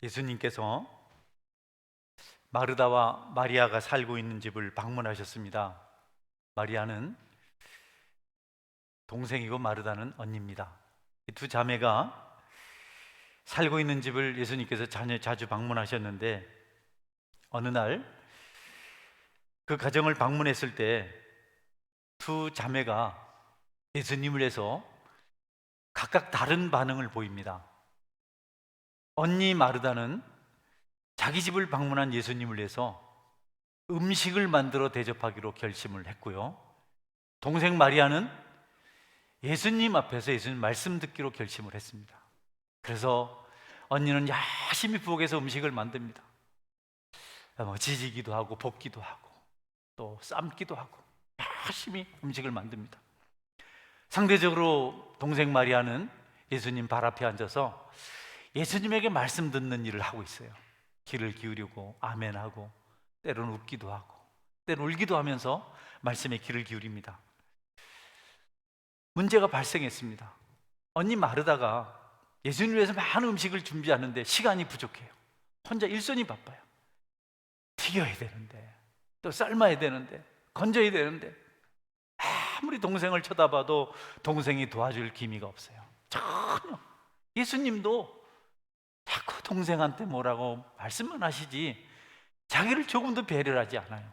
예수님께서 마르다와 마리아가 살고 있는 집을 방문하셨습니다. 마리아는 동생이고 마르다는 언니입니다. 이 두 자매가 살고 있는 집을 예수님께서 자주 방문하셨는데, 어느 날 그 가정을 방문했을 때 두 자매가 예수님을 해서 각각 다른 반응을 보입니다. 언니 마르다는 자기 집을 방문한 예수님을 위해서 음식을 만들어 대접하기로 결심을 했고요, 동생 마리아는 예수님 앞에서 예수님 말씀 듣기로 결심을 했습니다. 그래서 언니는 열심히 부엌에서 음식을 만듭니다. 지지기도 하고 볶기도 하고 또 삶기도 하고 열심히 음식을 만듭니다. 상대적으로 동생 마리아는 예수님 발 앞에 앉아서 예수님에게 말씀 듣는 일을 하고 있어요. 귀를 기울이고 아멘하고 때로는 웃기도 하고 때로는 울기도 하면서 말씀에 귀를 기울입니다. 문제가 발생했습니다. 언니 마르다가 예수님을 위해서 많은 음식을 준비하는데 시간이 부족해요. 혼자 일손이 바빠요. 튀겨야 되는데 또 삶아야 되는데 건져야 되는데 아무리 동생을 쳐다봐도 동생이 도와줄 기미가 없어요. 전혀. 예수님도 자꾸 동생한테 뭐라고 말씀만 하시지 자기를 조금도 배려를 하지 않아요.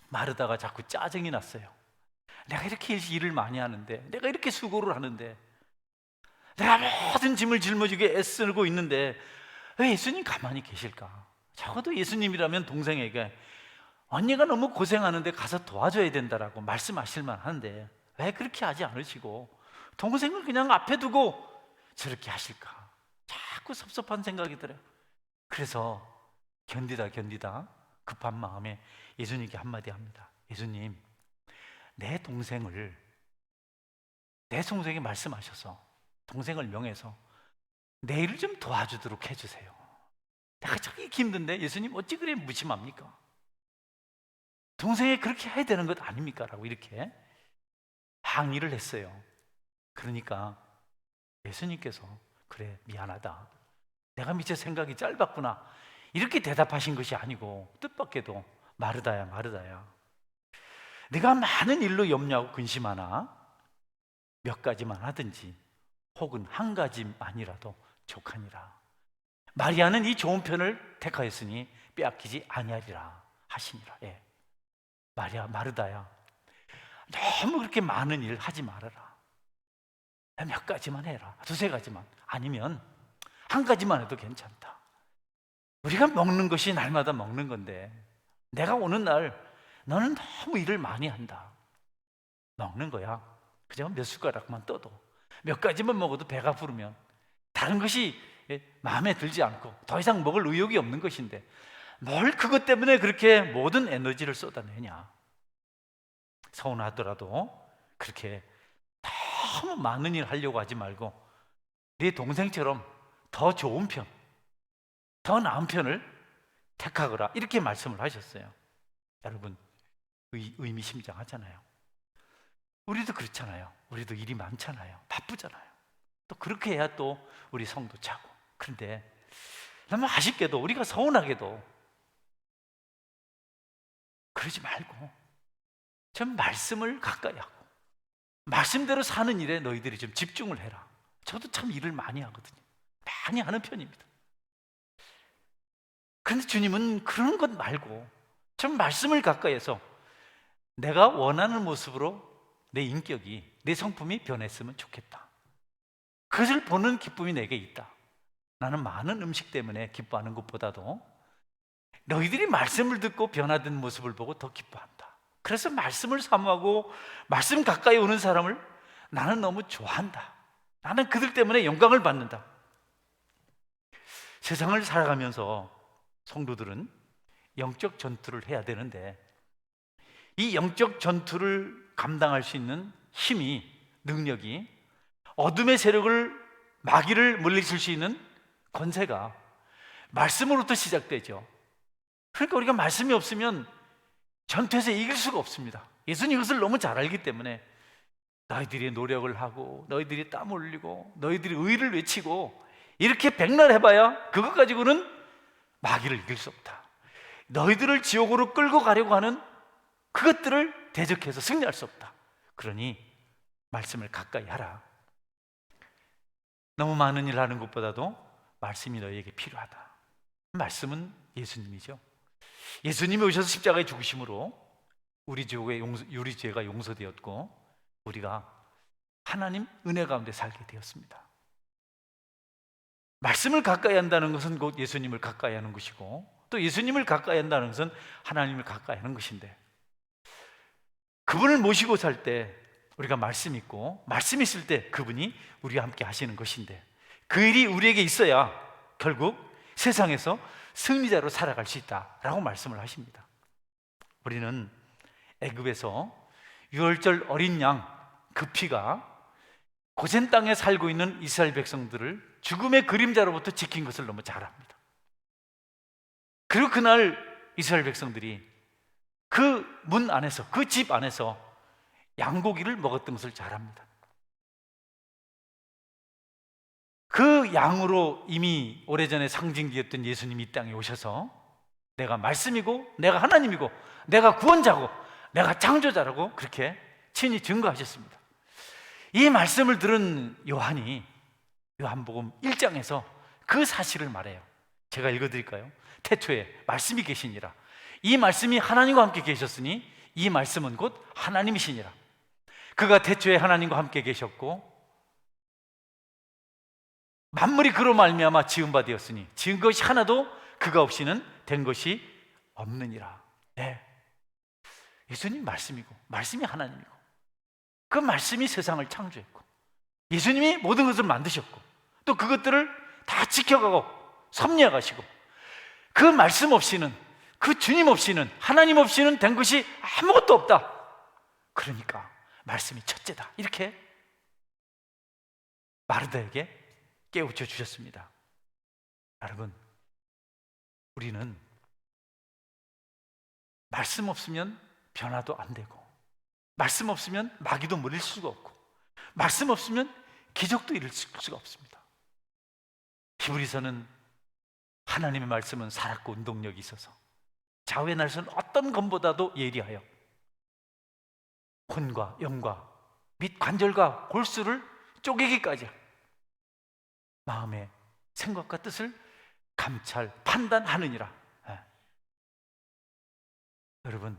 마르다가 자꾸 짜증이 났어요. 내가 이렇게 일을 많이 하는데, 내가 이렇게 수고를 하는데, 내가 모든 짐을 짊어지게 애쓰고 있는데 왜 예수님 가만히 계실까? 적어도 예수님이라면 동생에게 언니가 너무 고생하는데 가서 도와줘야 된다라고 말씀하실 만한데 왜 그렇게 하지 않으시고 동생을 그냥 앞에 두고 저렇게 하실까? 자꾸 섭섭한 생각이 들어요. 그래서 견디다 급한 마음에 예수님께 한마디 합니다. 예수님, 내 동생에게 말씀하셔서 동생을 명해서 내 일을 좀 도와주도록 해주세요. 내가 저기 힘든데 예수님 어찌 그래 무심합니까? 동생이 그렇게 해야 되는 것 아닙니까? 라고 이렇게 항의를 했어요. 그러니까 예수님께서 그래, 미안하다, 내가 미처 생각이 짧았구나, 이렇게 대답하신 것이 아니고 뜻밖에도 마르다야, 네가 많은 일로 염려하고 근심하나 몇 가지만 하든지 혹은 한 가지만이라도 족하니라. 마리아는 이 좋은 편을 택하였으니 빼앗기지 아니하리라 하시니라. 마르다야, 너무 그렇게 많은 일 하지 말아라. 몇 가지만 해라. 두세 가지만, 아니면 한 가지만 해도 괜찮다. 우리가 먹는 것이 날마다 먹는 건데 내가 오는 날 너는 너무 일을 많이 한다. 먹는 거야. 그저 몇 숟가락만 떠도, 몇 가지만 먹어도 배가 부르면 다른 것이 마음에 들지 않고 더 이상 먹을 의욕이 없는 것인데 뭘 그것 때문에 그렇게 모든 에너지를 쏟아내냐. 서운하더라도 그렇게 너무 많은 일 하려고 하지 말고 네 동생처럼 더 좋은 편, 더 나은 편을 택하거라, 이렇게 말씀을 하셨어요. 여러분, 의미심장하잖아요. 우리도 그렇잖아요. 우리도 일이 많잖아요. 바쁘잖아요. 또 그렇게 해야 또 우리 성도 차고. 그런데 너무 아쉽게도, 우리가 서운하게도 그러지 말고 좀 말씀을 가까이 하고 말씀대로 사는 일에 너희들이 좀 집중을 해라. 저도 참 일을 많이 하거든요. 많이 하는 편입니다. 그런데 주님은 그런 것 말고 좀 말씀을 가까이 해서 내가 원하는 모습으로 내 인격이, 내 성품이 변했으면 좋겠다. 그것을 보는 기쁨이 내게 있다. 나는 많은 음식 때문에 기뻐하는 것보다도 너희들이 말씀을 듣고 변화된 모습을 보고 더 기뻐한다. 그래서 말씀을 사모하고 말씀 가까이 오는 사람을 나는 너무 좋아한다. 나는 그들 때문에 영광을 받는다. 세상을 살아가면서 성도들은 영적 전투를 해야 되는데 이 영적 전투를 감당할 수 있는 힘이, 능력이, 어둠의 세력을, 마귀를 물리칠 수 있는 권세가 말씀으로부터 시작되죠. 그러니까 우리가 말씀이 없으면 전투에서 이길 수가 없습니다. 예수님 이것을 너무 잘 알기 때문에 너희들이 노력을 하고 너희들이 땀 흘리고 너희들이 의를 외치고 이렇게 백날 해봐야 그것 가지고는 마귀를 이길 수 없다. 너희들을 지옥으로 끌고 가려고 하는 그것들을 대적해서 승리할 수 없다. 그러니 말씀을 가까이 하라. 너무 많은 일을 하는 것보다도 말씀이 너희에게 필요하다. 말씀은 예수님이죠. 예수님이 오셔서 십자가에 죽으심으로 우리 죄가 용서되었고 우리가 하나님 은혜 가운데 살게 되었습니다. 말씀을 가까이 한다는 것은 곧 예수님을 가까이 하는 것이고, 또 예수님을 가까이 한다는 것은 하나님을 가까이 하는 것인데, 그분을 모시고 살 때 우리가 말씀 있고, 말씀 있을 때 그분이 우리와 함께 하시는 것인데, 그 일이 우리에게 있어야 결국 세상에서 승리자로 살아갈 수 있다라고 말씀을 하십니다. 우리는 애굽에서 유월절 어린 양 그 피가 고센 땅에 살고 있는 이스라엘 백성들을 죽음의 그림자로부터 지킨 것을 너무 잘 압니다. 그리고 그날 이스라엘 백성들이 그 문 안에서, 그 집 안에서 양고기를 먹었던 것을 잘 압니다. 그 양으로 이미 오래전에 상징되었던 예수님이 이 땅에 오셔서 내가 말씀이고 내가 하나님이고 내가 구원자고 내가 창조자라고 그렇게 친히 증거하셨습니다. 이 말씀을 들은 요한이 요한복음 1장에서 그 사실을 말해요. 제가 읽어드릴까요? 태초에 말씀이 계시니라. 이 말씀이 하나님과 함께 계셨으니 이 말씀은 곧 하나님이시니라. 그가 태초에 하나님과 함께 계셨고 만물이 그로 말미암아 지은 바 되었으니 지은 것이 하나도 그가 없이는 된 것이 없느니라. 네, 예수님 말씀이고 말씀이 하나님이고 그 말씀이 세상을 창조했고 예수님이 모든 것을 만드셨고 또 그것들을 다 지켜가고 섭리해 가시고 그 말씀 없이는, 그 주님 없이는, 하나님 없이는 된 것이 아무것도 없다. 그러니까 말씀이 첫째다. 이렇게 마르다에게 깨우쳐 주셨습니다. 여러분, 우리는 말씀 없으면 변화도 안 되고 말씀 없으면 마귀도 물릴 수가 없고 말씀 없으면 기적도 이룰 수가 없습니다. 히브리서는 하나님의 말씀은 살았고 운동력이 있어서 좌우의 날선 어떤 검보다도 예리하여 혼과 영과 및 관절과 골수를 쪼개기까지 마음의 생각과 뜻을 감찰 판단하느니라. 여러분,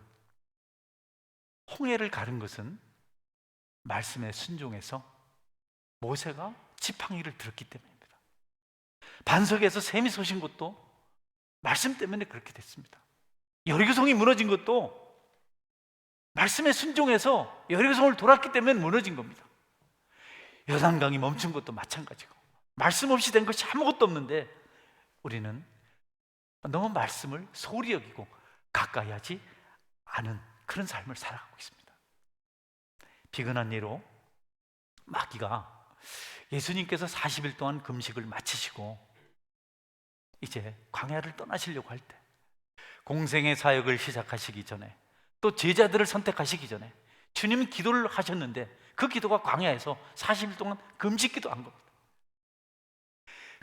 홍해를 가른 것은 말씀에 순종해서 모세가 지팡이를 들었기 때문입니다. 반석에서 샘이 솟은 것도 말씀 때문에 그렇게 됐습니다. 여리고성이 무너진 것도 말씀에 순종해서 여리고성을 돌았기 때문에 무너진 겁니다. 요단강이 멈춘 것도 마찬가지고 말씀 없이 된 것이 아무것도 없는데 우리는 너무 말씀을 소홀히 여기고 가까이 하지 않은 그런 삶을 살아가고 있습니다. 비근한 예로 마귀가 예수님께서 40일 동안 금식을 마치시고 이제 광야를 떠나시려고 할 때 공생의 사역을 시작하시기 전에 또 제자들을 선택하시기 전에 주님 기도를 하셨는데 그 기도가 광야에서 40일 동안 금식 기도한 겁니다.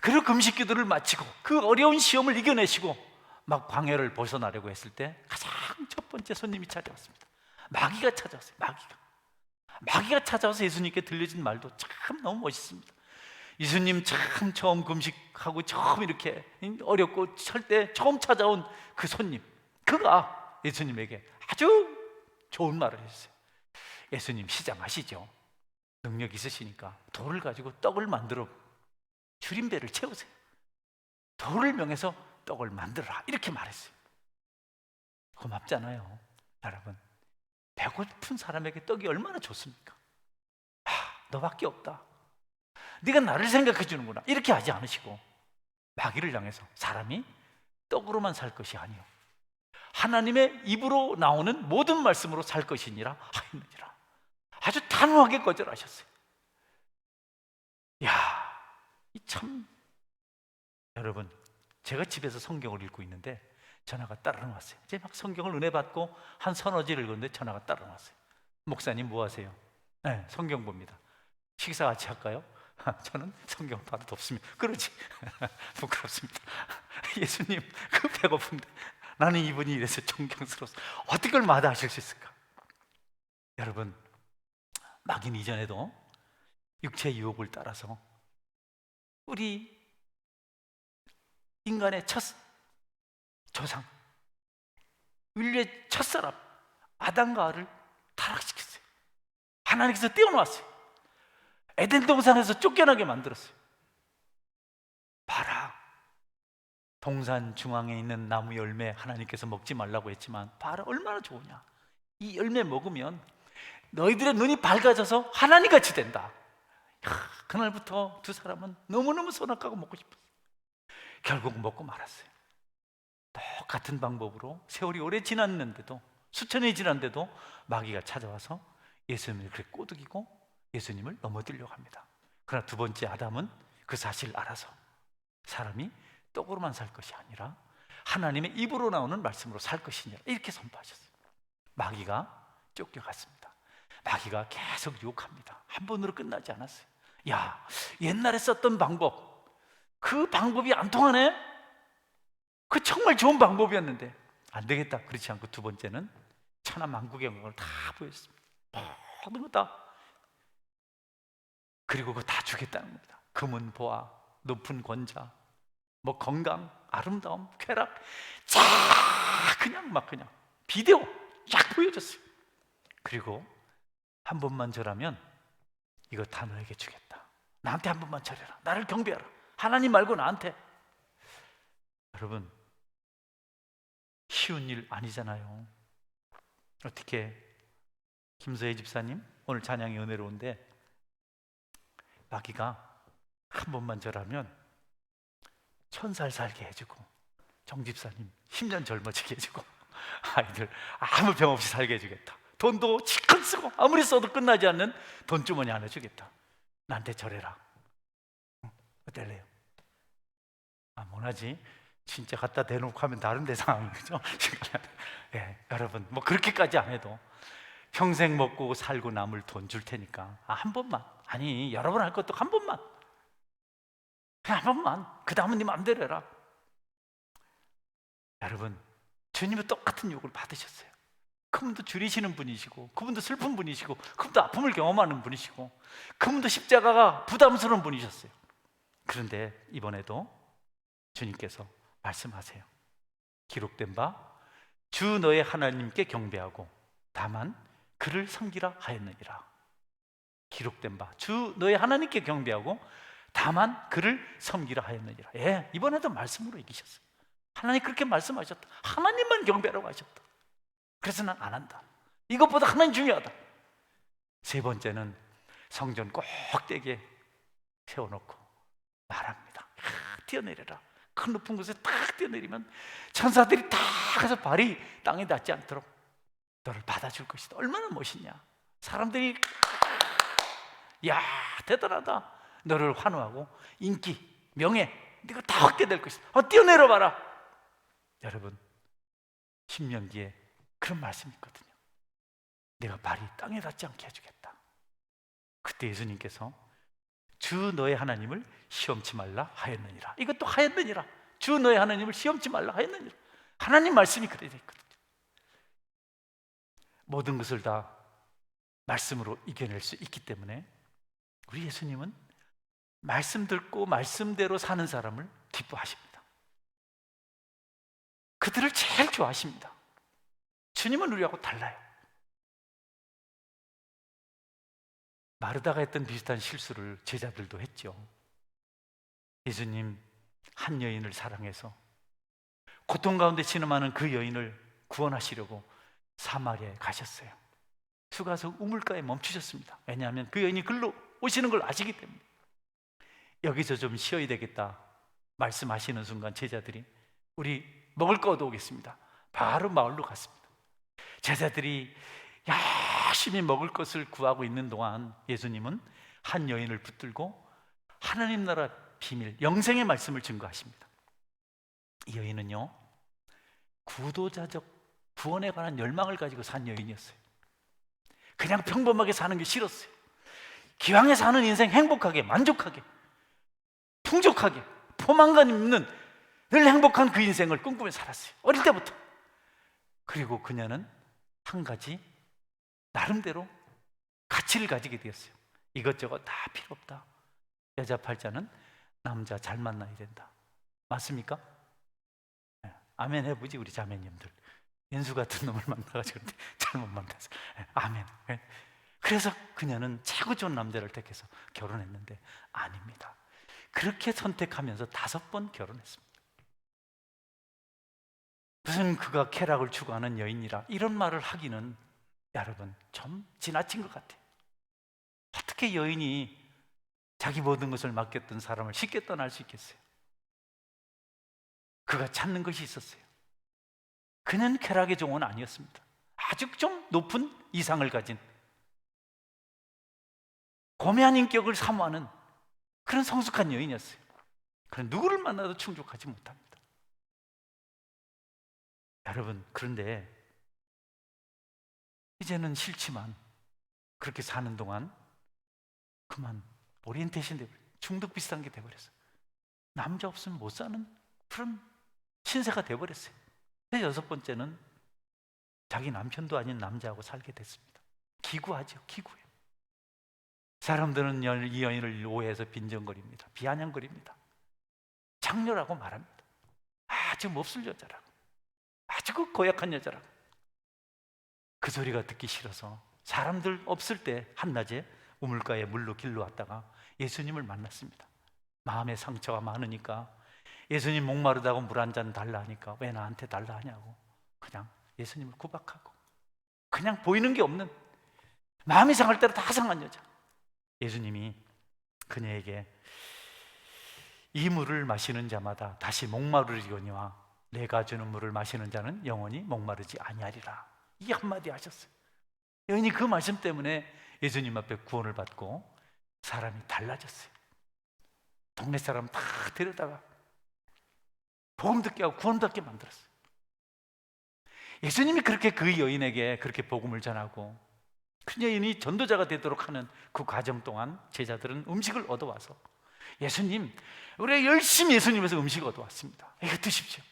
그리고 금식 기도를 마치고 그 어려운 시험을 이겨내시고 막 광야를 벗어나려고 했을 때 가장 첫 번째 손님이 찾아왔습니다. 마귀가 찾아왔어요. 마귀가 찾아와서 예수님께 들려진 말도 참 너무 멋있습니다. 예수님 참 처음 금식하고 처음 이렇게 어렵고 설 때 처음 찾아온 그 손님, 그가 예수님에게 아주 좋은 말을 했어요. 예수님 시장하시죠. 능력 있으시니까 돌을 가지고 떡을 만들어 줄임배를 채우세요. 돌을 명해서 떡을 만들어라 이렇게 말했어요. 고맙잖아요. 여러분, 배고픈 사람에게 떡이 얼마나 좋습니까? 너밖에 없다, 네가 나를 생각해 주는구나 이렇게 하지 않으시고 마귀를 향해서 사람이 떡으로만 살 것이 아니요 하나님의 입으로 나오는 모든 말씀으로 살 것이니라 하였느니라. 아주 단호하게 거절하셨어요. 참, 여러분, 제가 집에서 성경을 읽고 있는데 전화가 따르릉 왔어요. 이제 막 성경을 은혜 받고 한 서너 절 읽었는데 전화가 따르릉 왔어요. 목사님 뭐 하세요? 네, 성경 봅니다. 식사 같이 할까요? 저는 성경 봐도 덥습니다. 그러지. 부끄럽습니다. 예수님 그 배고픈데 나는 이분이 이래서 존경스러워서 어떻게 그걸 마다하실 수 있을까? 여러분, 마귀는 이전에도 육체의 유혹을 따라서 우리 인간의 첫 조상, 인류의 첫사람 아담과 하와를 타락시켰어요. 하나님께서 떼어놓았어요. 에덴 동산에서 쫓겨나게 만들었어요. 봐라, 동산 중앙에 있는 나무 열매 하나님께서 먹지 말라고 했지만 봐라 얼마나 좋으냐. 이 열매 먹으면 너희들의 눈이 밝아져서 하나님같이 된다. 그날부터 두 사람은 너무너무 선악과고 먹고 싶었어요. 결국 먹고 말았어요. 똑같은 방법으로 세월이 오래 지났는데도, 수천년이 지났는데도 마귀가 찾아와서 예수님을 그렇게 꼬드기고 예수님을 넘어뜨리려고 합니다. 그러나 두 번째 아담은 그 사실을 알아서 사람이 떡으로만 살 것이 아니라 하나님의 입으로 나오는 말씀으로 살 것이니라 이렇게 선포하셨어요. 마귀가 쫓겨갔습니다. 마귀가 계속 유혹합니다. 한 번으로 끝나지 않았어요. 야, 옛날에 썼던 방법, 그 방법이 안 통하네? 그 정말 좋은 방법이었는데 안 되겠다. 그렇지 않고 두 번째는 천하만국의 영광을 다 보였습니다. 모든 거 다. 그리고 그거 다 주겠다는 겁니다. 금은 보아, 높은 권자, 뭐 건강, 아름다움, 쾌락, 쫙 그냥 막 그냥 비디오 쫙 보여줬어요. 그리고 한 번만 절하면 이거 다 너에게 주겠다. 나한테 한 번만 절해라. 나를 경배하라. 하나님 말고 나한테. 여러분, 쉬운 일 아니잖아요. 어떻게 김서혜 집사님 오늘 찬양이 은혜로운데 마귀가 한 번만 절하면 1000살 살게 해주고 정 집사님 10년 젊어지게 해주고 아이들 아무 병 없이 살게 해주겠다. 돈도 치큰 쓰고 아무리 써도 끝나지 않는 돈주머니 하나 주겠다. 나한테 절해라. 어떨래요? 뭐나지? 진짜 갖다 대놓고 하면 다른 데 상황인 거죠. 예, 여러분 뭐 그렇게까지 안 해도 평생 먹고 살고 남을 돈 줄 테니까 한 번만, 아니 여러 번 할 것도 한 번만, 그냥 한 번만. 그 다음은 네 마음대로 해라. 여러분, 주님은 똑같은 욕을 받으셨어요. 그분도 줄이시는 분이시고, 그분도 슬픈 분이시고, 그분도 아픔을 경험하는 분이시고, 그분도 십자가가 부담스러운 분이셨어요. 그런데 이번에도 주님께서 말씀하세요. 기록된 바 주 너의 하나님께 경배하고 다만 그를 섬기라 하였느니라. 기록된 바 주 너의 하나님께 경배하고 다만 그를 섬기라 하였느니라. 예, 이번에도 말씀으로 이기셨어요. 하나님 그렇게 말씀하셨다. 하나님만 경배하라고 하셨다. 그래서 난 안 한다. 이것보다 하나님 중요하다. 세 번째는 성전 꼭대기에 세워놓고 말합니다. 뛰어내려라. 큰 높은 곳에 딱 뛰어내리면 천사들이 다 가서 발이 땅에 닿지 않도록 너를 받아줄 것이다. 얼마나 멋있냐. 사람들이 야 대단하다. 너를 환호하고 인기, 명예 네가 다 얻게 될 것이다. 뛰어내려 봐라. 여러분, 신명기에 그런 말씀이 있거든요. 내가 발이 땅에 닿지 않게 해주겠다. 그때 예수님께서 주 너의 하나님을 시험치 말라 하였느니라. 이것도 하였느니라. 주 너의 하나님을 시험치 말라 하였느니라. 하나님 말씀이 그래 돼 있거든요. 모든 것을 다 말씀으로 이겨낼 수 있기 때문에 우리 예수님은 말씀 듣고 말씀대로 사는 사람을 기뻐하십니다. 그들을 제일 좋아하십니다. 주님은 우리하고 달라요. 마르다가 했던 비슷한 실수를 제자들도 했죠. 예수님 한 여인을 사랑해서 고통 가운데 신음하는 그 여인을 구원하시려고 사마리아에 가셨어요. 수가서 우물가에 멈추셨습니다. 왜냐하면 그 여인이 글로 오시는 걸 아시기 때문에. 여기서 좀 쉬어야 되겠다 말씀하시는 순간 제자들이 우리 먹을 거 얻어오겠습니다. 바로 마을로 갔습니다. 제자들이 열심히 먹을 것을 구하고 있는 동안 예수님은 한 여인을 붙들고 하나님 나라 비밀, 영생의 말씀을 증거하십니다. 이 여인은요, 구도자적 구원에 관한 열망을 가지고 산 여인이었어요. 그냥 평범하게 사는 게 싫었어요. 기왕에 사는 인생 행복하게, 만족하게, 풍족하게, 포만감 있는 늘 행복한 그 인생을 꿈꾸며 살았어요. 어릴 때부터. 그리고 그녀는 한 가지 나름대로 가치를 가지게 되었어요. 이것저것 다 필요 없다. 여자 팔자는 남자 잘 만나야 된다. 맞습니까? 네. 아멘 해보지 우리 자매님들. 연수 같은 놈을 만나가지고 잘못 만나서. 네. 아멘. 네. 그래서 그녀는 최고 좋은 남자를 택해서 결혼했는데 아닙니다. 그렇게 선택하면서 5번 결혼했습니다. 무슨 그가 쾌락을 추구하는 여인이라 이런 말을 하기는 여러분 좀 지나친 것 같아요. 어떻게 여인이 자기 모든 것을 맡겼던 사람을 쉽게 떠날 수 있겠어요? 그가 찾는 것이 있었어요. 그는 쾌락의 종은 아니었습니다. 아주 좀 높은 이상을 가진 고매한 인격을 사모하는 그런 성숙한 여인이었어요. 그런 누구를 만나도 충족하지 못합니다. 여러분, 그런데 이제는 싫지만 그렇게 사는 동안 그만 오리엔테이션 돼버려요. 중독 비슷한 게 돼버렸어요. 남자 없으면 못 사는 그런 신세가 돼버렸어요. 6번째는 자기 남편도 아닌 남자하고 살게 됐습니다. 기구하죠, 기구해. 사람들은 이 여인을 오해해서 빈정거립니다. 비아냥거립니다. 장녀라고 말합니다. 아주 몹쓸 여자라고, 아주 고약한 여자라고. 그 소리가 듣기 싫어서 사람들 없을 때 한낮에 우물가에 물로 길러 왔다가 예수님을 만났습니다. 마음의 상처가 많으니까 예수님 목마르다고 물 한 잔 달라 하니까 왜 나한테 달라 하냐고 그냥 예수님을 구박하고, 그냥 보이는 게 없는, 마음이 상할 대로 다 상한 여자. 예수님이 그녀에게 이 물을 마시는 자마다 다시 목마르리거니와 내가 주는 물을 마시는 자는 영원히 목마르지 아니하리라, 이 한마디 하셨어요. 여인이 그 말씀 때문에 예수님 앞에 구원을 받고 사람이 달라졌어요. 동네 사람 다 데려다가 복음 듣게 하고 구원 받게 만들었어요. 예수님이 그렇게 그 여인에게 그렇게 복음을 전하고 그 여인이 전도자가 되도록 하는 그 과정 동안 제자들은 음식을 얻어와서 예수님, 우리가 열심히 예수님에서 음식을 얻어왔습니다. 이거 드십시오.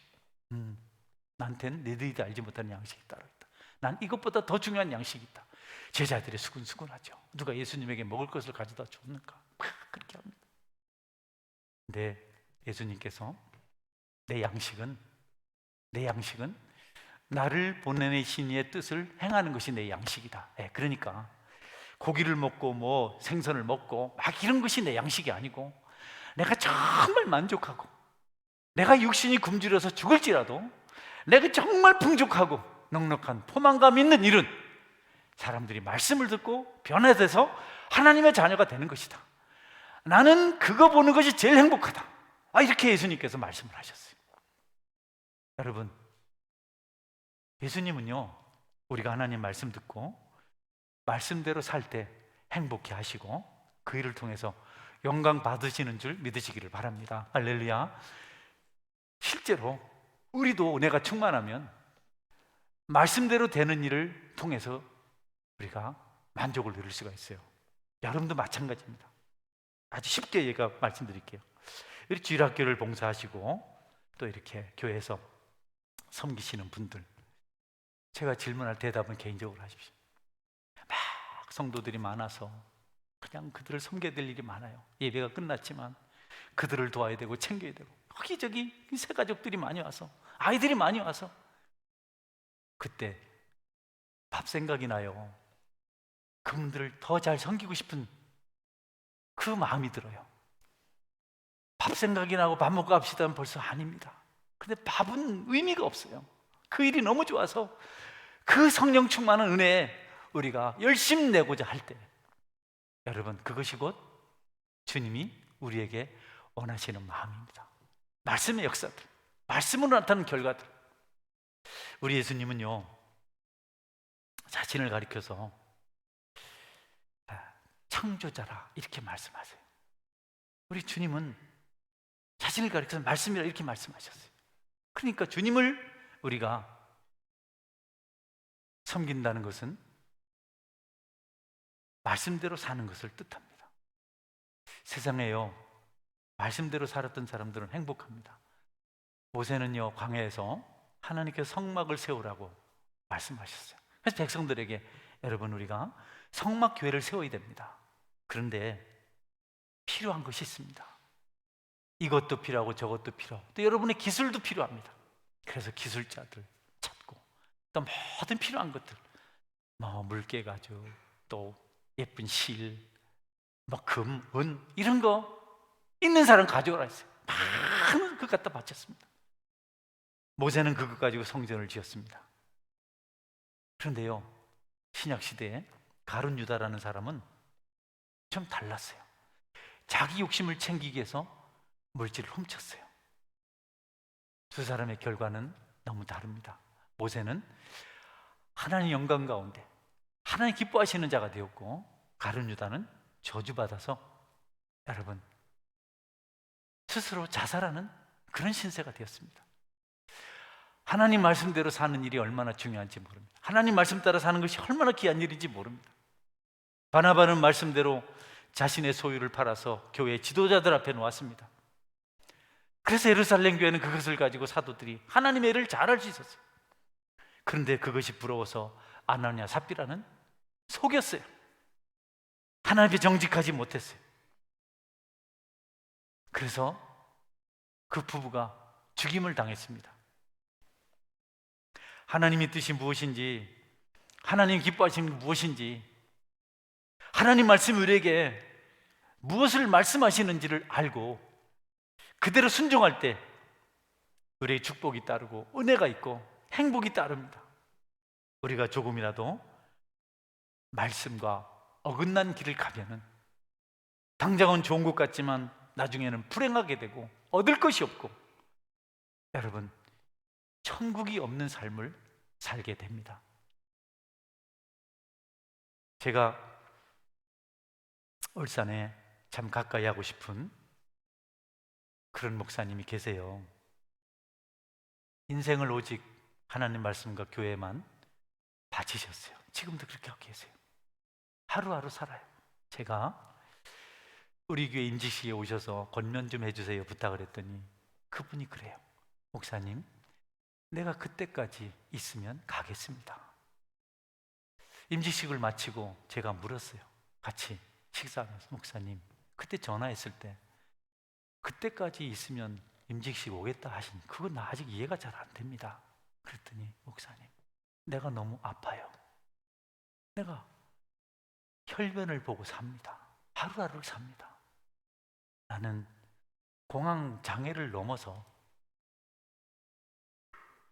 나한테는 너희들이 알지 못하는 양식이 따로 있다. 난 이것보다 더 중요한 양식이 있다. 제자들이 수근수근하죠. 누가 예수님에게 먹을 것을 가져다 줬는가? 그렇게 합니다. 근데 예수님께서 내 양식은 나를 보내신 이의 뜻을 행하는 것이 내 양식이다. 그러니까 고기를 먹고 뭐 생선을 먹고 막 이런 것이 내 양식이 아니고, 내가 정말 만족하고 내가 육신이 굶주려서 죽을지라도 내가 정말 풍족하고 넉넉한 포만감 있는 일은 사람들이 말씀을 듣고 변화돼서 하나님의 자녀가 되는 것이다. 나는 그거 보는 것이 제일 행복하다. 이렇게 예수님께서 말씀을 하셨어요. 여러분, 예수님은요, 우리가 하나님 말씀 듣고 말씀대로 살 때 행복해 하시고 그 일을 통해서 영광 받으시는 줄 믿으시기를 바랍니다. 할렐루야. 실제로 우리도 은혜가 충만하면 말씀대로 되는 일을 통해서 우리가 만족을 누릴 수가 있어요. 여러분도 마찬가지입니다. 아주 쉽게 얘가 말씀드릴게요. 우리 주일학교를 봉사하시고 또 이렇게 교회에서 섬기시는 분들, 제가 질문할 대답은 개인적으로 하십시오. 막 성도들이 많아서 그냥 그들을 섬겨야 될 일이 많아요. 예배가 끝났지만 그들을 도와야 되고 챙겨야 되고, 여기저기 새 가족들이 많이 와서, 아이들이 많이 와서, 그때 밥 생각이 나요. 그분들을 더 잘 섬기고 싶은 그 마음이 들어요. 밥 생각이 나고 밥 먹고 갑시다는 벌써 아닙니다. 근데 밥은 의미가 없어요. 그 일이 너무 좋아서 그 성령 충만한 은혜에 우리가 열심히 내고자 할 때, 여러분, 그것이 곧 주님이 우리에게 원하시는 마음입니다. 말씀의 역사들, 말씀으로 나타나는 결과들. 우리 예수님은요, 자신을 가리켜서 창조자라 이렇게 말씀하세요. 우리 주님은 자신을 가리켜서 말씀이라 이렇게 말씀하셨어요. 그러니까 주님을 우리가 섬긴다는 것은 말씀대로 사는 것을 뜻합니다. 세상에요, 말씀대로 살았던 사람들은 행복합니다. 모세는요, 광야에서 하나님께서 성막을 세우라고 말씀하셨어요. 그래서 백성들에게, 여러분, 우리가 성막 교회를 세워야 됩니다. 그런데 필요한 것이 있습니다. 이것도 필요하고 저것도 필요하고 또 여러분의 기술도 필요합니다. 그래서 기술자들 찾고 또 모든 필요한 것들, 뭐 물개 가죽, 또 예쁜 실, 뭐 금, 은, 이런 거 있는 사람 가져오라 했어요. 많은 것 갖다 바쳤습니다. 모세는 그것 가지고 성전을 지었습니다. 그런데요, 신약 시대에 가룟 유다라는 사람은 좀 달랐어요. 자기 욕심을 챙기기 위해서 물질을 훔쳤어요. 두 사람의 결과는 너무 다릅니다. 모세는 하나님 영광 가운데 하나님 기뻐하시는 자가 되었고, 가룟 유다는 저주받아서, 여러분, 스스로 자살하는 그런 신세가 되었습니다. 하나님 말씀대로 사는 일이 얼마나 중요한지 모릅니다. 하나님 말씀 따라 사는 것이 얼마나 귀한 일인지 모릅니다. 바나바는 말씀대로 자신의 소유를 팔아서 교회 지도자들 앞에 놓았습니다. 그래서 예루살렘 교회는 그것을 가지고 사도들이 하나님의 일을 잘할 수 있었어요. 그런데 그것이 부러워서 아나니아 삽비라는 속였어요. 하나님께 정직하지 못했어요. 그래서 그 부부가 죽임을 당했습니다. 하나님의 뜻이 무엇인지, 하나님 기뻐하시는 게 무엇인지, 하나님 말씀 우리에게 무엇을 말씀하시는지를 알고 그대로 순종할 때 우리의 축복이 따르고 은혜가 있고 행복이 따릅니다. 우리가 조금이라도 말씀과 어긋난 길을 가면은 당장은 좋은 것 같지만 나중에는 불행하게 되고 얻을 것이 없고, 여러분, 천국이 없는 삶을 살게 됩니다. 제가 울산에 참 가까이 하고 싶은 그런 목사님이 계세요. 인생을 오직 하나님 말씀과 교회만 바치셨어요. 지금도 그렇게 하고 계세요. 하루하루 살아요. 제가 우리 교회 임직식에 오셔서 권면 좀 해주세요 부탁을 했더니 그분이 그래요. 목사님, 내가 그때까지 있으면 가겠습니다. 임직식을 마치고 제가 물었어요. 같이 식사하면서, 목사님, 그때 전화했을 때 그때까지 있으면 임직식 오겠다 하신, 그건 나 아직 이해가 잘 안 됩니다. 그랬더니, 목사님, 내가 너무 아파요. 내가 혈변을 보고 삽니다. 하루하루를 삽니다. 나는 공황 장애를 넘어서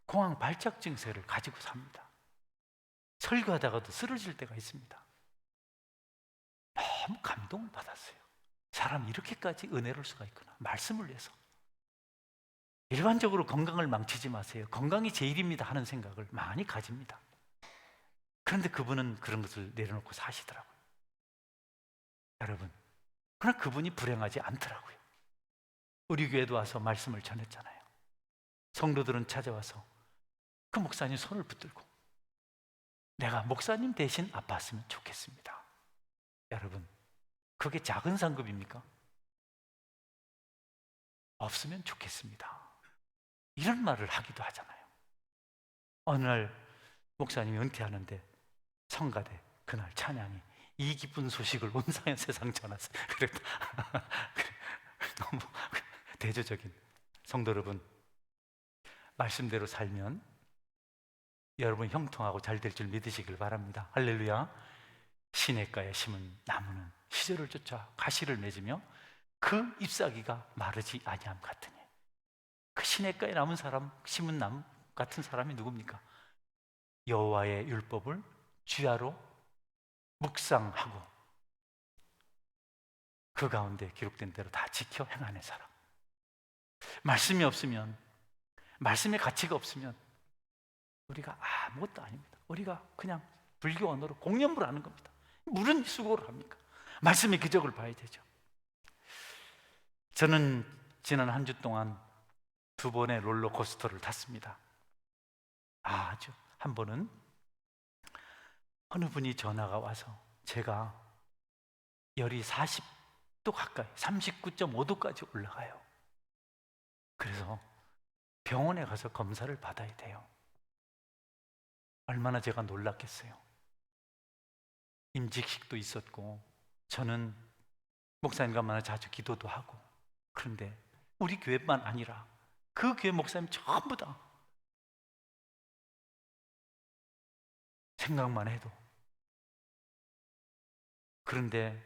공황 발작 증세를 가지고 삽니다. 설교하다가도 쓰러질 때가 있습니다. 너무 감동을 받았어요. 사람이 이렇게까지 은혜로울 수가 있구나. 말씀을 위해서. 일반적으로 건강을 망치지 마세요. 건강이 제일입니다 하는 생각을 많이 가집니다. 그런데 그분은 그런 것을 내려놓고 사시더라고요. 여러분, 그러나 그분이 불행하지 않더라고요. 우리 교회도 와서 말씀을 전했잖아요. 성도들은 찾아와서 그 목사님 손을 붙들고, 내가 목사님 대신 아팠으면 좋겠습니다. 여러분, 그게 작은 상급입니까? 없으면 좋겠습니다. 이런 말을 하기도 하잖아요. 어느 날 목사님이 은퇴하는데 성가대 그날 찬양이 이 기쁜 소식을 온 세상 전하세요. 그랬다. 너무 대조적인. 성도 여러분, 말씀대로 살면 여러분 형통하고 잘 될 줄 믿으시길 바랍니다. 할렐루야. 시냇가에 심은 나무는 시절을 쫓아 가시를 맺으며 그 잎사귀가 마르지 아니함 같으니, 그 시냇가에 남은 사람, 심은 나무 같은 사람이 누굽니까? 여호와의 율법을 주야로 묵상하고 그 가운데 기록된 대로 다 지켜 행하는 사람. 말씀이 없으면, 말씀의 가치가 없으면 우리가 아무것도 아닙니다. 우리가 그냥 불교 언어로 공연부를 하는 겁니다. 무슨 수고를 합니까? 말씀의 기적을 봐야 되죠. 저는 지난 한 주 동안 2번의 롤러코스터를 탔습니다. 아주 한 번은 어느 분이 전화가 와서 제가 열이 또 가까이 39.5도까지 올라가요. 그래서 병원에 가서 검사를 받아야 돼요. 얼마나 제가 놀랐겠어요. 임직식도 있었고 저는 목사님과 만나 자주 기도도 하고, 그런데 우리 교회만 아니라 그 교회 목사님 전부 다 생각만 해도. 그런데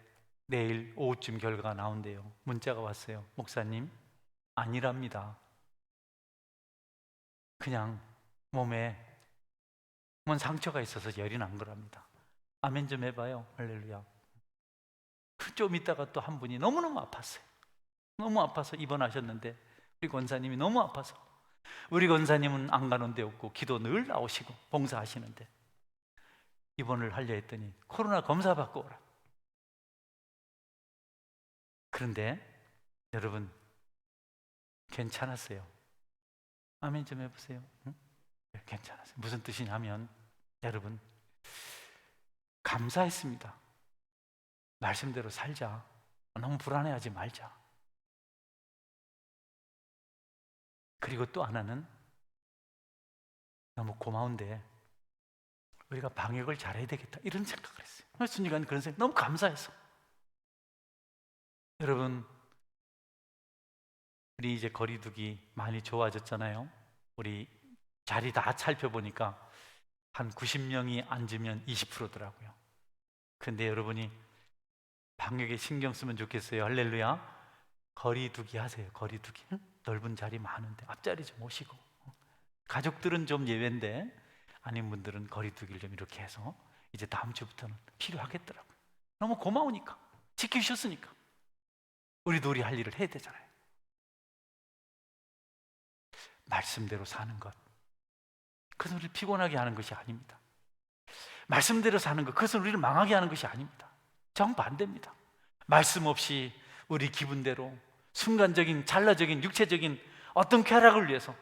내일 오후쯤 결과가 나온대요. 문자가 왔어요. 목사님, 아니랍니다. 그냥 몸에 뭔 상처가 있어서 열이 난 거랍니다. 아멘 좀 해봐요. 할렐루야. 좀 있다가 또 한 분이 너무너무 아팠어요. 너무 아파서 입원하셨는데, 우리 권사님이 너무 아파서, 우리 권사님은 안 가는 데 없고 기도 늘 나오시고 봉사하시는데 입원을 하려 했더니 코로나 검사 받고 오라. 그런데 여러분, 괜찮았어요. 아멘 좀 해보세요. 응? 괜찮았어요. 무슨 뜻이냐면, 여러분, 감사했습니다. 말씀대로 살자. 너무 불안해하지 말자. 그리고 또 하나는, 너무 고마운데 우리가 방역을 잘해야 되겠다, 이런 생각을 했어요. 순간 그런 생각, 너무 감사해서. 여러분, 우리 이제 거리두기 많이 좋아졌잖아요. 우리 자리 다 살펴보니까 한 90명이 앉으면 20%더라고요. 근데 여러분이 방역에 신경 쓰면 좋겠어요. 할렐루야. 거리두기 하세요. 거리두기. 넓은 자리 많은데 앞자리 좀 오시고, 가족들은 좀 예외인데 아닌 분들은 거리두기를 좀 이렇게 해서 이제 다음 주부터는 필요하겠더라고요. 너무 고마우니까, 지키셨으니까 우리도 우리 할 일을 해야 되잖아요. 말씀대로 사는 것, 그것은 우리를 피곤하게 하는 것이 아닙니다. 말씀대로 사는 것, 그것은 우리를 망하게 하는 것이 아닙니다. 정반대입니다. 말씀 없이 우리 기분대로 순간적인 찰나적인 육체적인 어떤 쾌락을 위해서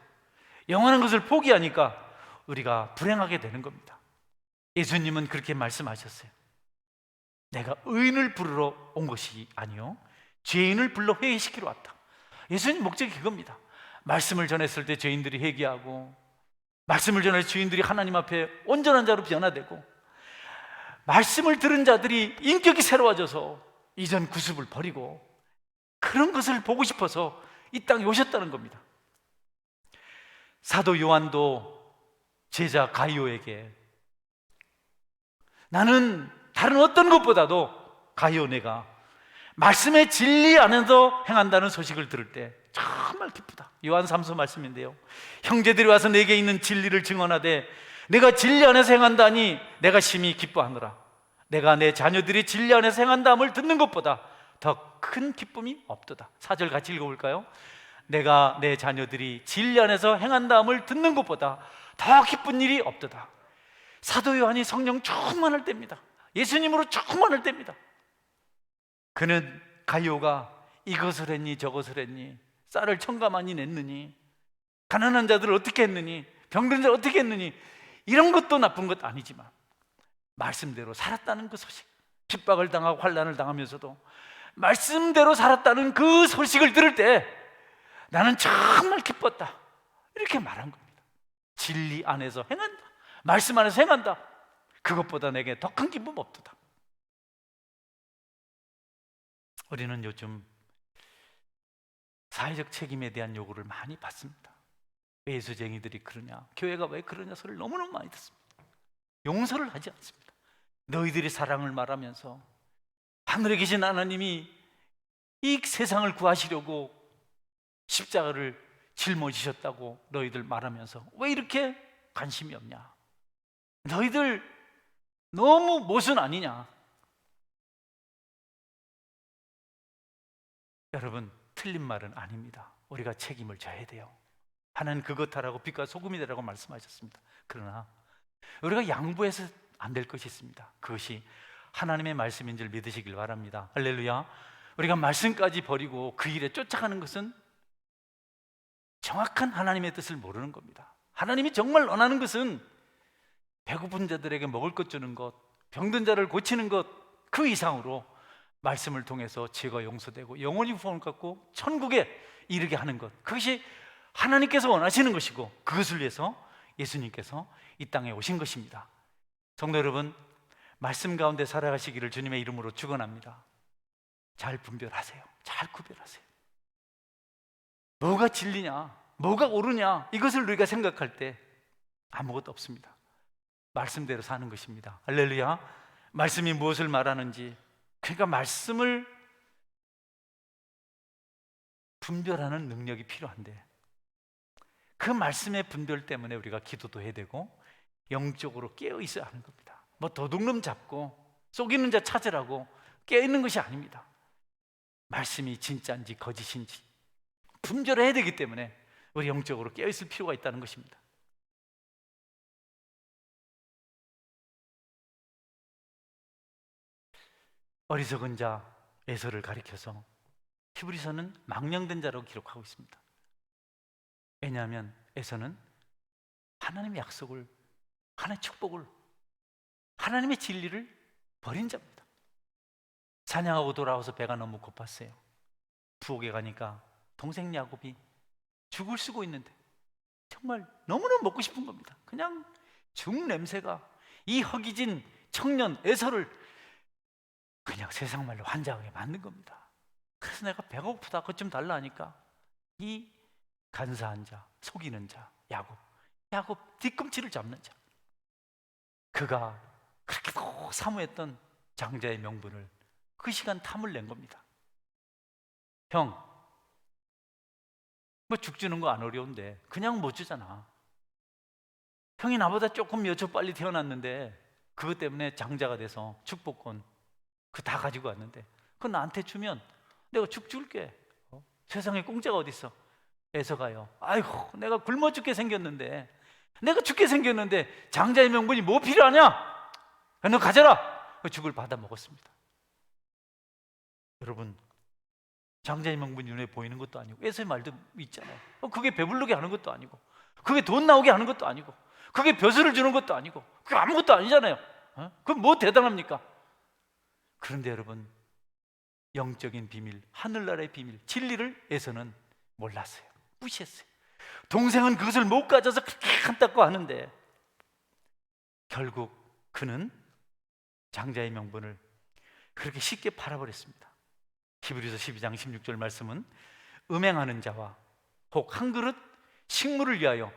영원한 것을 포기하니까 우리가 불행하게 되는 겁니다. 예수님은 그렇게 말씀하셨어요. 내가 의인을 부르러 온 것이 아니요 죄인을 불러 회개시키러 왔다. 예수님 목적이 그겁니다. 말씀을 전했을 때 죄인들이 회개하고, 말씀을 전해서 죄인들이 하나님 앞에 온전한 자로 변화되고, 말씀을 들은 자들이 인격이 새로워져서 이전 구습을 버리고, 그런 것을 보고 싶어서 이 땅에 오셨다는 겁니다. 사도 요한도 제자 가이오에게, 나는 다른 어떤 것보다도 가이오 내가 말씀의 진리 안에서 행한다는 소식을 들을 때 정말 기쁘다. 요한 3서 말씀인데요, 형제들이 와서 내게 있는 진리를 증언하되 내가 진리 안에서 행한다니 내가 심히 기뻐하노라. 내가 내 자녀들이 진리 안에서 행한다함을 듣는 것보다 더 큰 기쁨이 없도다. 4절 같이 읽어볼까요? 내가 내 자녀들이 진리 안에서 행한다함을 듣는 것보다 더 기쁜 일이 없도다. 사도 요한이 성령 충만할 때입니다. 예수님으로 충만할 때입니다. 그는 가이오가 이것을 했니 저것을 했니, 쌀을 천가만이 냈느니, 가난한 자들을 어떻게 했느니, 병든 자를 어떻게 했느니, 이런 것도 나쁜 것 아니지만 말씀대로 살았다는 그 소식, 핍박을 당하고 환난을 당하면서도 말씀대로 살았다는 그 소식을 들을 때 나는 정말 기뻤다, 이렇게 말한 겁니다. 진리 안에서 행한다, 말씀 안에서 행한다, 그것보다 내게 더 큰 기쁨 없도다. 우리는 요즘 사회적 책임에 대한 요구를 많이 받습니다. 왜 예수쟁이들이 그러냐, 교회가 왜 그러냐 소리를 너무너무 많이 듣습니다. 용서를 하지 않습니다. 너희들이 사랑을 말하면서 하늘에 계신 하나님이 이 세상을 구하시려고 십자가를 짊어지셨다고 너희들 말하면서 왜 이렇게 관심이 없냐, 너희들 너무 모순 아니냐. 여러분, 틀린 말은 아닙니다. 우리가 책임을 져야 돼요. 하나님 그것 하라고 빛과 소금이 되라고 말씀하셨습니다. 그러나 우리가 양보해서 안 될 것이 있습니다. 그것이 하나님의 말씀인 줄 믿으시길 바랍니다. 할렐루야. 우리가 말씀까지 버리고 그 일에 쫓아가는 것은 정확한 하나님의 뜻을 모르는 겁니다. 하나님이 정말 원하는 것은 배고픈 자들에게 먹을 것 주는 것, 병든 자를 고치는 것, 그 이상으로 말씀을 통해서 죄가 용서되고 영원히 구원을 갖고 천국에 이르게 하는 것, 그것이 하나님께서 원하시는 것이고, 그것을 위해서 예수님께서 이 땅에 오신 것입니다. 성도 여러분, 말씀 가운데 살아가시기를 주님의 이름으로 축원합니다. 잘 분별하세요. 잘 구별하세요. 뭐가 진리냐, 뭐가 옳으냐, 이것을 우리가 생각할 때 아무것도 없습니다. 말씀대로 사는 것입니다. 할렐루야. 말씀이 무엇을 말하는지, 그러니까 말씀을 분별하는 능력이 필요한데, 그 말씀의 분별 때문에 우리가 기도도 해야 되고 영적으로 깨어 있어야 하는 겁니다. 뭐 도둑놈 잡고 속이는 자 찾으라고 깨어 있는 것이 아닙니다. 말씀이 진짜인지 거짓인지 분별해야 되기 때문에 우리 영적으로 깨어 있을 필요가 있다는 것입니다. 어리석은 자 에서를 가리켜서 히브리서는 망령된 자라고 기록하고 있습니다. 왜냐하면 에서는 하나님의 약속을, 하나님의 축복을, 하나님의 진리를 버린 자입니다. 사냥하고 돌아와서 배가 너무 고팠어요. 부엌에 가니까 동생 야곱이 죽을 쓰고 있는데 정말 너무너무 먹고 싶은 겁니다. 그냥 죽 냄새가 이 허기진 청년 에서를 그냥 세상 말로 환장하게 만든 겁니다. 그래서 내가 배가 고프다, 그것 좀 달라 하니까 이 간사한 자, 속이는 자 야곱 뒤꿈치를 잡는 자, 그가 그렇게 사모했던 장자의 명분을 그 시간 탐을 낸 겁니다. 형, 뭐 죽 주는 거 안 어려운데 그냥 못 주잖아. 형이 나보다 조금 몇 초 빨리 태어났는데 그것 때문에 장자가 돼서 축복권 그 다 가지고 왔는데 그거 나한테 주면 내가 죽 줄게. 세상에 공짜가 어디 있어? 에서가요, 아이고 내가 굶어 죽게 생겼는데, 내가 죽게 생겼는데 장자의 명분이 뭐 필요하냐? 너 가져라. 그 죽을 받아 먹었습니다. 여러분, 장자의 명분이 눈에 보이는 것도 아니고 에서의 말도 있잖아요. 그게 배부르게 하는 것도 아니고, 그게 돈 나오게 하는 것도 아니고, 그게 벼슬을 주는 것도 아니고, 그게 아무것도 아니잖아요. 그건 뭐 대단합니까? 그런데 여러분, 영적인 비밀, 하늘나라의 비밀, 진리를 에서는 몰랐어요. 무시했어요. 동생은 그것을 못 가져서 그렇게 한다고 하는데 결국 그는 장자의 명분을 그렇게 쉽게 팔아버렸습니다. 히브리서 12장 16절 말씀은 음행하는 자와 혹 한 그릇 식물을 위하여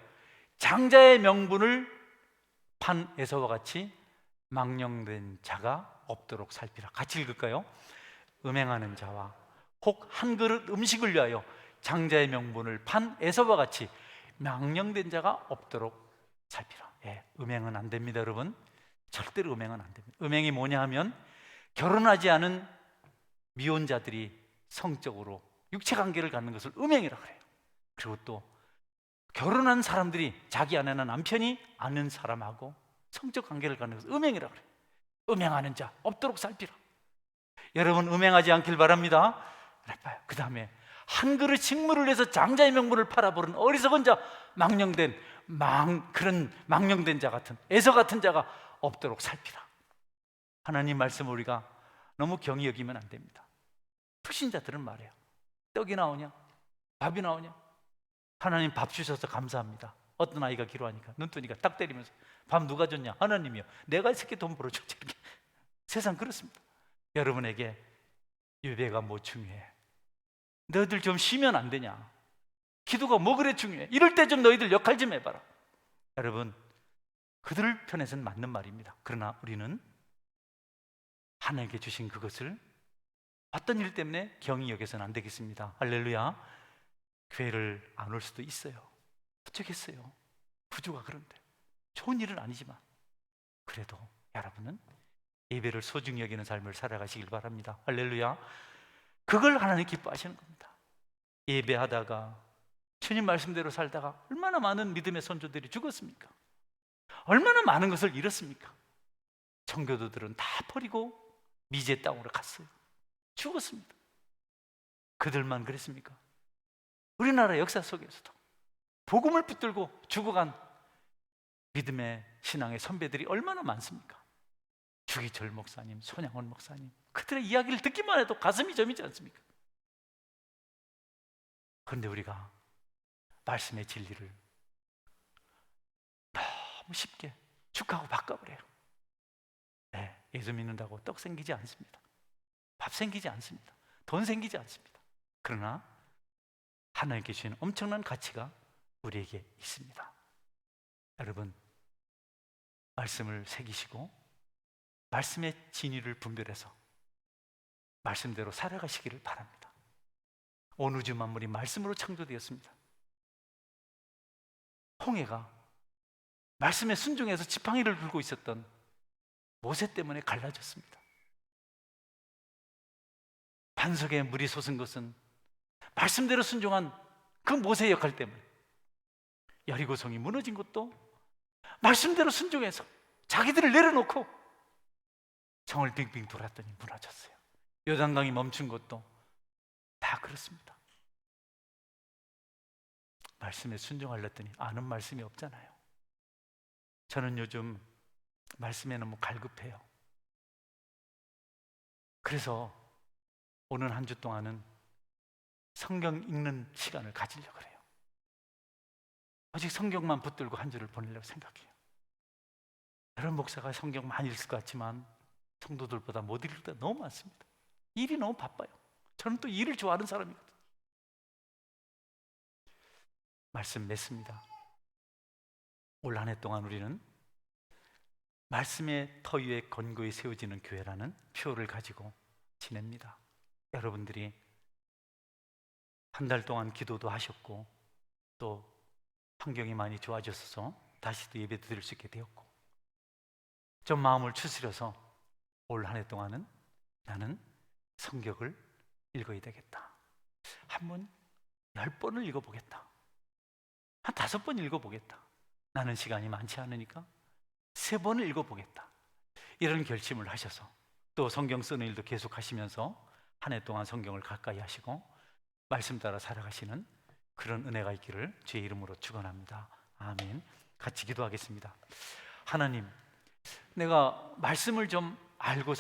장자의 명분을 판 에서와 같이 망령된 자가 없도록 살피라. 같이 읽을까요? 음행하는 자와 혹 한 그릇 음식을 위하여 장자의 명분을 판 에서와 같이 망령된 자가 없도록 살피라. 음행은 안 됩니다, 여러분. 절대로 음행은 안 됩니다. 음행이 뭐냐 하면 결혼하지 않은 미혼자들이 성적으로 육체관계를 갖는 것을 음행이라 그래요. 그리고 또 결혼한 사람들이 자기 아내나 남편이 아는 사람하고 성적 관계를 갖는 것을 음행이라 그래요. 음행하는 자 없도록 살피라. 여러분, 음행하지 않길 바랍니다. 나빠요. 그 다음에 한 그릇 식물을 위해서 장자의 명분을 팔아버린 어리석은 자, 그런 망령된 자 같은 에서 같은 자가 없도록 살피라. 하나님 말씀을 우리가 너무 경히 여기면 안 됩니다. 불신자들은 말해요. 떡이 나오냐? 밥이 나오냐? 하나님 밥 주셔서 감사합니다. 어떤 아이가 기도하니까 눈뜨니까 딱 때리면서 밥 누가 줬냐? 하나님이요. 내가 이 새끼 돈 벌어줬지. 이렇게. 세상 그렇습니다. 여러분에게 예배가 뭐 중요해? 너희들 좀 쉬면 안 되냐? 기도가 뭐 그래 중요해? 이럴 때 좀 너희들 역할 좀 해봐라. 여러분, 그들 편에서는 맞는 말입니다. 그러나 우리는 하나님께 주신 그것을 어떤 일 때문에 경히 여겨서는 안 되겠습니다. 할렐루야. 교회를 안 올 수도 있어요. 어쩌겠어요. 구조가 그런데 좋은 일은 아니지만 그래도 여러분은 예배를 소중히 여기는 삶을 살아가시길 바랍니다. 할렐루야. 그걸 하나님 기뻐하시는 겁니다. 예배하다가 주님 말씀대로 살다가 얼마나 많은 믿음의 선조들이 죽었습니까? 얼마나 많은 것을 잃었습니까? 청교도들은 다 버리고 미제 땅으로 갔어요. 죽었습니다. 그들만 그랬습니까? 우리나라 역사 속에서도 복음을 붙들고 죽어간 믿음의 신앙의 선배들이 얼마나 많습니까? 주기철 목사님, 손양원 목사님, 그들의 이야기를 듣기만 해도 가슴이 저미지 않습니까? 그런데 우리가 말씀의 진리를 너무 쉽게 축하하고 바꿔버려요. 네, 예수 믿는다고 떡 생기지 않습니다. 밥 생기지 않습니다. 돈 생기지 않습니다. 그러나 하나님께 주시는 엄청난 가치가 우리에게 있습니다. 여러분, 말씀을 새기시고 말씀의 진리를 분별해서 말씀대로 살아가시기를 바랍니다. 온 우주 만물이 말씀으로 창조되었습니다. 홍해가 말씀에 순종해서 지팡이를 들고 있었던 모세 때문에 갈라졌습니다. 반석에 물이 솟은 것은 말씀대로 순종한 그 모세의 역할 때문에, 여리고성이 무너진 것도 말씀대로 순종해서 자기들을 내려놓고 성을 빙빙 돌았더니 무너졌어요. 요단강이 멈춘 것도 다 그렇습니다. 말씀에 순종하려 했더니 아는 말씀이 없잖아요. 저는 요즘 말씀에 너무 갈급해요. 그래서 오늘 한 주 동안은 성경 읽는 시간을 가지려고 해요. 오직 성경만 붙들고 한 주를 보내려고 생각해요. 다른 목사가 성경 많이 읽을 것 같지만 성도들보다 못 읽을 때가 너무 많습니다. 일이 너무 바빠요. 저는 또 일을 좋아하는 사람이거든요. 말씀 맺습니다. 올 한 해 동안 우리는 말씀의 터 위에 건고히 세워지는 교회라는 표를 가지고 지냅니다. 여러분들이 한 달 동안 기도도 하셨고 또 환경이 많이 좋아졌어서 다시 또 예배 드릴 수 있게 되었고, 좀 마음을 추스려서 올 한 해 동안은 나는 성경을 읽어야 되겠다. 한 번 10번을 읽어보겠다. 한 5번 읽어보겠다. 나는 시간이 많지 않으니까 3번을 읽어보겠다. 이런 결심을 하셔서 또 성경 쓰는 일도 계속 하시면서 한 해 동안 성경을 가까이 하시고 말씀 따라 살아가시는 그런 은혜가 있기를 주의 이름으로 축원합니다. 아멘. 같이 기도하겠습니다. 하나님, 내가 말씀을 좀 알고